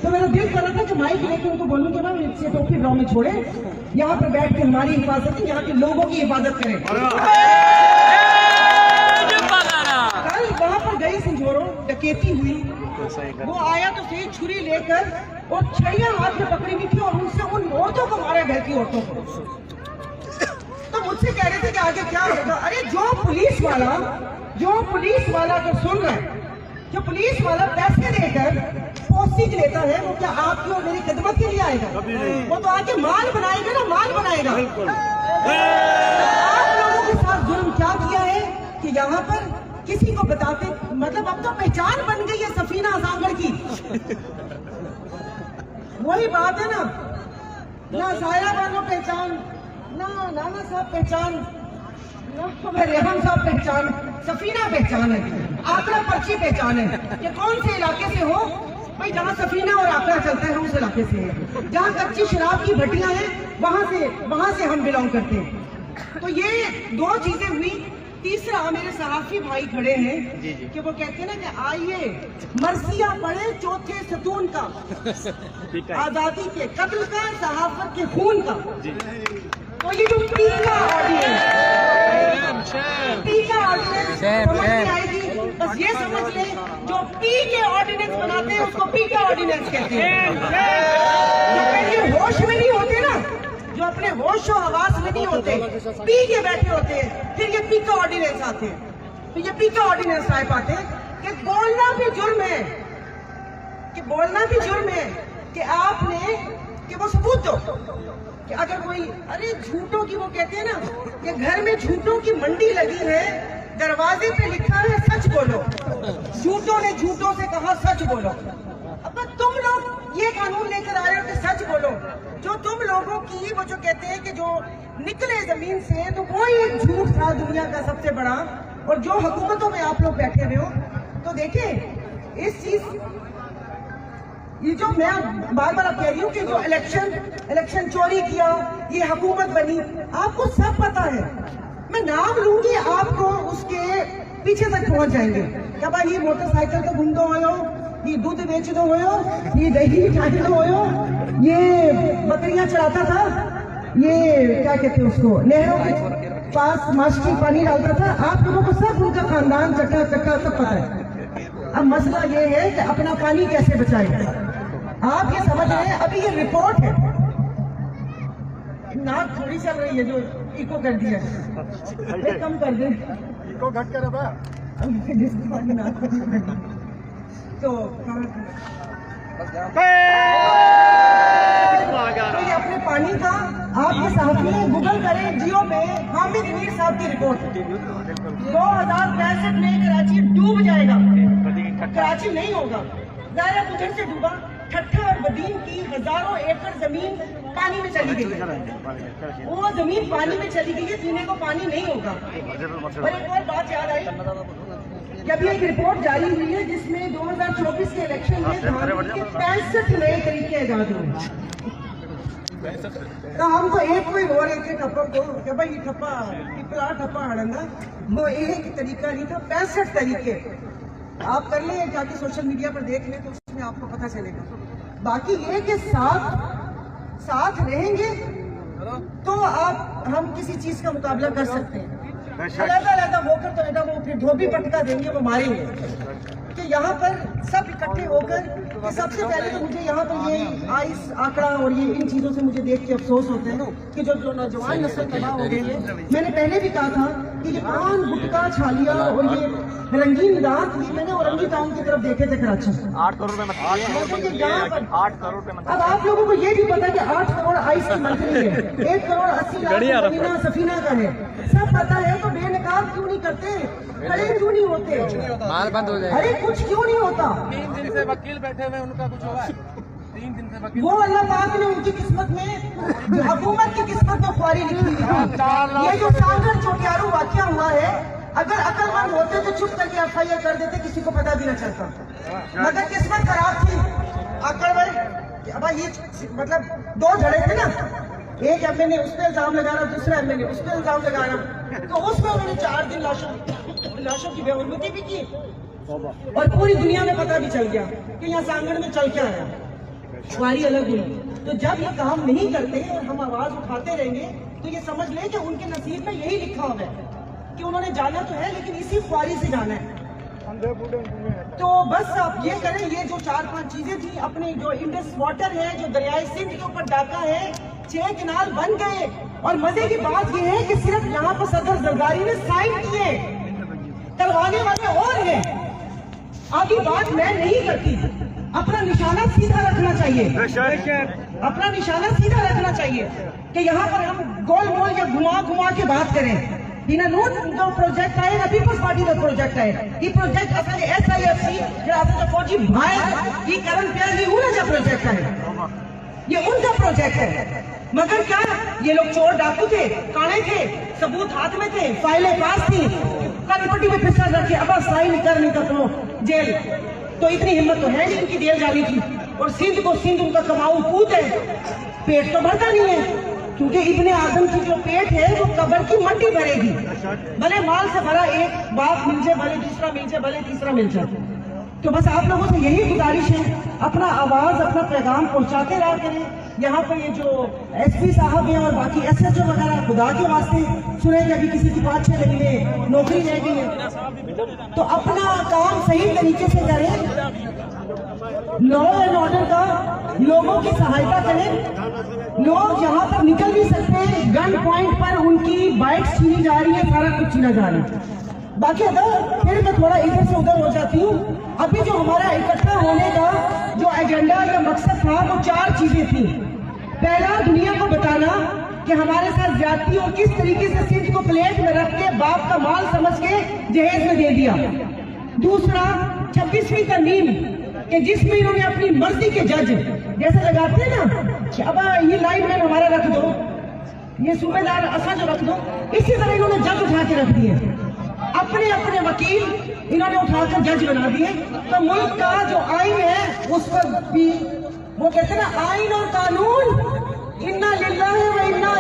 तो मेरा दिल कर रहा था कि माइक लेके उनको बोलूं कि ना से टोपी ड्रॉ में छोड़े, यहाँ पर बैठ के हमारी हिफाजत है, यहाँ के लोगों की हिफाजत करें। कल वहाँ पर गई संजोरों, डकैती हुई, वो आया तो सही छुरी लेकर और छड़ियां हाथ में पकड़ी हुई थी और उनसे उन औरतों को मारा, घर की औरतों को। तो मुझसे कह रहे थे कि आगे क्या होगा। अरे जो पुलिस वाला अगर सुन रहा है, जो पुलिस वाला पैसे देकर पोस्टिंग लेता है, वो क्या आपकी और मेरी खिदमत के लिए आएगा? वो तो आके माल बनाएगा ना, माल बनाएगा। आप लोगों के साथ जुर्म क्या किया है कि यहाँ पर किसी को बताते, मतलब अब तो पहचान बन गई है सफीना आजमगढ़ की। वही बात है ना साया बानो पहचान, ना नाना साहब पहचान, ना रेहम साहब पहचान, सफीना पहचान है, आकड़ा पर्ची पहचान है कि कौन से इलाके से हो भाई। जहाँ सफीना और आकड़ा चलता है उस इलाके से है, जहाँ कच्ची शराब की भट्टियां हैं वहां से हम बिलोंग करते हैं। तो ये दो चीजें हुई। तीसरा, मेरे सहाफी भाई खड़े हैं कि वो कहते हैं ना कि आइए मरसिया पड़े चौथे सतून का, आजादी के, कत्ल का, सहाफत के खून का। तो ये जो पी का ऑर्डिनेंस समझ में आएगी, बस ये समझ ले, जो पी के ऑर्डिनेंस बनाते हैं उसको पी का ऑर्डिनेंस कहते हैं। जो होश में नहीं होते ना, जो अपने होश और हवास में नहीं होते, पी के बैठे होते हैं, फिर ये पी का ऑर्डिनेंस आते हैं। तो ये पी का ऑर्डिनेंस आ पाते हैं कि बोलना भी जुर्म है, कि आपने कि वो सबूत दो कि अगर कोई, अरे झूठों की, वो कहते हैं ना कि घर में झूठों की मंडी लगी है, दरवाजे पे लिखा है सच बोलो। झूठों ने झूठों से कहा सच बोलो। अब तुम लोग ये कानून लेकर आए हो कि सच बोलो। जो तुम लोगों की, वो जो कहते हैं कि जो निकले जमीन से, तो वो एक झूठ था दुनिया का सबसे बड़ा। और जो हुकूमतों में आप लोग बैठे हुए हो, तो देखिए इस चीज, ये जो मैं बार बार कह रही हूँ कि जो इलेक्शन चोरी किया, ये हुकूमत बनी, आपको सब पता है। मैं नाम लूंगी, आपको उसके पीछे तक पहुंच जाएंगे। क्या भाई ये मोटरसाइकिल तो घूम दो हो, ये दूध बेच दो हो, ये दही खाई दो हो, ये बकरियां चढ़ाता था, ये क्या कहते हैं उसको, नहरों के पास मास्टी पानी डालता था। आप लोगों को सब उनका खानदान चक्का सब पता है। अब मसला ये है कि अपना पानी कैसे बचाएं। आप ये समझ रहे हैं, अभी ये रिपोर्ट है, नाक थोड़ी चल रही है, जो इको कर दिया, कम कर दे, इको घट कर तो ये अपने पानी का, आप ये साहब गूगल करें जियो पे, हामिद मीर साहब की रिपोर्ट, 2065 में कराची डूब जाएगा। कराची नहीं होगा, ज़ाहिर मुझे से डूबा। ठट्ठा और बदीन की हजारों एकड़ जमीन पानी में चली गई है, वो जमीन पानी में चली गई है, पीने को पानी नहीं होगा। और एक और बात याद आई कि अभी एक रिपोर्ट जारी हुई है जिसमें 2024 के इलेक्शन में 65 नए तरीके ईजाद हुए। तो हम तो एक कोई रो रहे थे ठप्पा को कि भाई ये ठप्पा ठप्पा हड़ंगा, वो एक तरीका नहीं था, 65 तरीके। आप कर लें, जाके सोशल मीडिया पर देख लें तो उसमें आपको पता चलेगा। बाकी ये कि साथ रहेंगे तो हम किसी चीज का मुकाबला कर सकते हैं। अलग होकर तो बेटा वो फिर धोबी पटका देंगे, वो मारेंगे। कि यहाँ पर सब इकट्ठे होकर, सबसे पहले तो मुझे यहाँ पर ये आइस आंकड़ा और ये इन चीजों से मुझे देख के अफसोस होता है कि जो नौजवान नस्ल तबाह हो गई है। मैंने पहले भी कहा था कि ये पान गुटखा छालिया और ये रंगीन रात, ये मैंने औरंगी टाउन की तरफ देखे थे कराची। 8 करोड़ में 8 करोड़ में। अब आप लोगों को ये भी पता है कि 8 करोड़ आइस की मंथली है, 1 करोड़ 80 लाख सफीना का है, सब पता है। तो बेनकाब क्यों नहीं करते, खड़े क्यों नहीं होते, माल बंद हो जाएगा, अरे कुछ क्यों नहीं होता। 3 दिन से वकील बैठे हुए, उनका कुछ हुआ है? 3 दिन से वकील, वो अल्लाह पाक ने उनकी किस्मत में, हुकूमत की किस्मत में ख्वारी लिखी थी। ये जो सांगड़ चोटियारू वाकया हुआ है, अगर अक्लमंद होते तो चुप करके FIR कर देते, किसी को पता भी न चलता। मगर किस्मत खराब थी। अकड़ भाई, अब ये मतलब 2 झड़े थे ना, एक MLA उस पर इल्जाम लगा रहा, दूसरा MLA उस पर इल्जाम लगा रहा। तो उसमें उन्होंने 4 दिन लाशों की बेहुरमती भी की और पूरी दुनिया में पता भी चल गया कि यहाँ सांगड़ में चल क्या रहा है। ख्वारी अलग हुई। तो जब ये काम नहीं करते और हम आवाज उठाते रहेंगे तो ये समझ लें कि उनके नसीब में यही लिखा हुआ है कि उन्होंने जाना तो है लेकिन इसी ख्वारी से जाना है। तो बस आप ये करें, ये जो 4-5 चीजें थी, अपने जो इंडस वाटर है, जो दरियाए सिंध के ऊपर डाका है, 6 किनाल बन गए। और मजे की बात ये है कि सिर्फ यहाँ पर सदर जरदारी ने साइन किए, करवाने वाले और हैं। आगे बात मैं नहीं करती, अपना निशाना सीधा रखना चाहिए, अपना निशाना सीधा रखना चाहिए कि यहाँ पर हम गोल मोल या घुमा घुमा के बात करें। बिना नोट जो प्रोजेक्ट आहे ना पीपल्स पार्टी का प्रोजेक्ट आहे, ही प्रोजेक्ट असांजे SIFC जे असांजा फौजी भाई ही करण प्यार ही उनजा प्रोजेक्ट आहे, ये उनका प्रोजेक्ट है। मगर क्या ये लोग चोर डाकू थे, काणे थे, सबूत हाथ में थे, फाइलें पास थी, कनपट्टी में पिस्टल रखे, अब साइन करने का तो जेल। तो इतनी हिम्मत तो है नहीं इनकी जेल जाने की। और सिंध को सिंध उनका कमाऊ पूत है, पेट तो भरता नहीं है क्योंकि इब्ने आदम की जो पेट है वो कब्र की मट्टी भरेगी। भले माल से भरा एक बाप मिल जाए, भले दूसरा मिल जाए, भले तीसरा मिल जाए। तो बस आप लोगों से यही गुजारिश है, अपना आवाज अपना पैगाम पहुंचाते रहा करें। यहाँ पर ये जो SP साहब हैं और बाकी SHO वगैरह खुदा के वास्ते सुने कि अभी किसी की 5-6 महीने नौकरी रह गई है, तो अपना काम सही तरीके से करें, लॉ एंड ऑर्डर का लोगों की सहायता करें। लोग यहाँ पर निकल नहीं सकते, गन पॉइंट पर उनकी बाइक्स छीनी जा रही है, सारा कुछ छीना जा रहा है। बाकी अगर फिर मैं थोड़ा इधर से उधर हो जाती हूँ, अभी जो हमारा इकट्ठा होने का जो एजेंडा या मकसद था वो 4 चीजें थी। पहला, दुनिया को बताना कि हमारे साथ ज्यादती और किस तरीके से सिंध को प्लेट में रख के बाप का माल समझ के जहेज में दे दिया। दूसरा, 26वीं तरमीम कि जिसमें इन्होंने अपनी मर्जी के जज जैसे लगाते हैं ना, अब ये लाइन मैन हमारा रख दो, ये सूबेदार असा जो रख दो, इसी तरह इन्होंने जज उठा के रख दिए, अपने अपने वकील इन्होंने उठाकर जज बना दिए। तो मुल्क का जो आइन है उस पर भी वो कहते हैं ना, आइन और कानून इन्ना लिल्लाहि व इन्ना